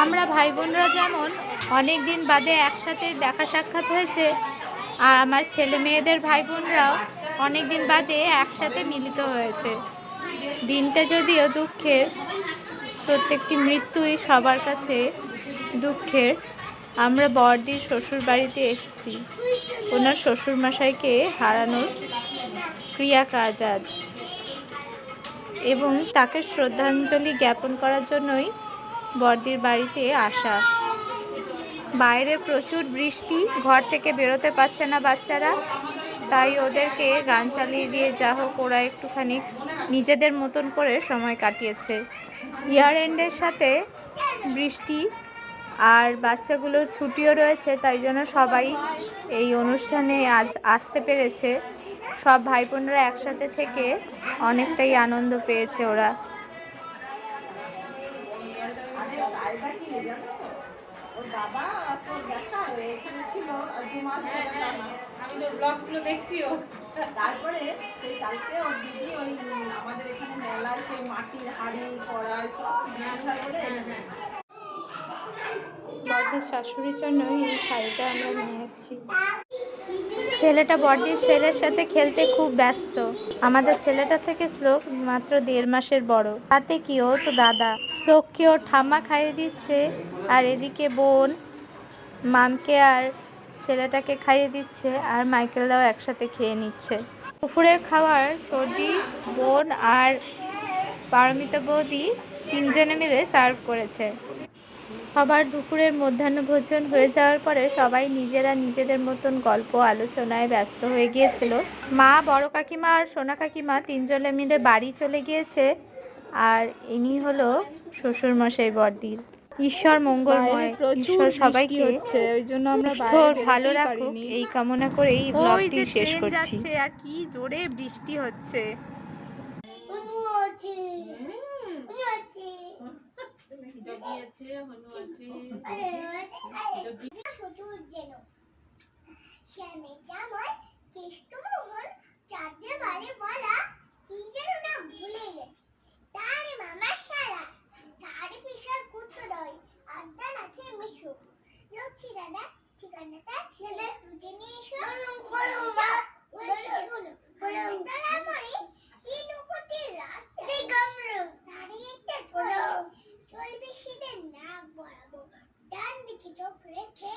আমরা ভাই বোনরা যেমন অনেক দিন বাদে একসাথে দেখা সাক্ষাৎ হয়েছে, আর আমার ছেলে মেয়েদের ভাই বোনরাও অনেক দিন বাদে একসাথে মিলিত হয়েছে। দিনটা যদিও দুঃখের, প্রত্যেকটি মৃত্যুই সবার কাছে দুঃখের। আমরা বড়দির শ্বশুর বাড়িতে এসেছি ওনার শ্বশুরমশাইকে হারানোর ক্রিয়া কাজ আজ, এবং তাকে শ্রদ্ধাঞ্জলি জ্ঞাপন করার জন্যই বড়দির বাড়িতে আসা। বাইরে প্রচুর বৃষ্টি, ঘর থেকে বেরোতে পারছে না বাচ্চারা, তাই ওদেরকে গান চালিয়ে দিয়ে যা হোক ওরা একটুখানি নিজেদের মতন করে সময় কাটিয়েছে। ইয়ার এন্ডের সাথে বৃষ্টি আর বাচ্চাগুলোর ছুটিও রয়েছে, তাই জন্য সবাই এই অনুষ্ঠানে আজ আসতে পেরেছে। সব ভাই বোনরা একসাথে থেকে অনেকটাই আনন্দ পেয়েছে ওরা। আমি তো ব্লগস গুলো দেখছি। ও তারপরে সেই কালকে ওর দিদি ওই আমাদের এখানে মেলায় সেই মাটির হাড়ি কড়াই সব বলে বড়দির শাশুড়ির জন্য এই শাড়িটা আমরা নিয়ে এসেছি। ছেলেটা বড়দির ছেলের সাথে খেলতে খুব ব্যস্ত। আমাদের ছেলেটা থেকে শ্লোক মাত্র 1.5 মাসের বড়। তাতে কি, ও তো দাদা। শ্লোককে ওর ঠাম্মা খাইয়ে দিচ্ছে, আর এদিকে বোন মামকে আর ছেলেটাকে খাইয়ে দিচ্ছে, আর মাইকেলরাও একসাথে খেয়ে নিচ্ছে। দুপুরের খাবার ছোটি, বোন আর পারমিতা বৌদি 3 জনে মিলে সার্ভ করেছে। সবার দুপুরের মধ্যাহ্নভোজন হয়ে যাওয়ার পরে সবাই নিজেরা নিজেদের মতন গল্প আলোচনায় ব্যস্ত হয়ে গিয়েছিল। মা, বড় কাকিমা আর সোনা কাকিমা 3 জনে মিলে বাড়ি চলে গিয়েছে, আর ইনি হলো শ্বশুর মশাই বড়দির। ঈশ্বর মঙ্গলময়, ঈশ্বর সবাইকে ওই জন্য আমরা ভালো রাখুক এই কামনা করেই ব্লগটি শেষ করছি। আর কি জোরে বৃষ্টি হচ্ছে। ঠিকানাটা খুঁজে নিয়ে এসো। চলবে শীতের নাক বরাবর, ডান দিকে চোখ রেখে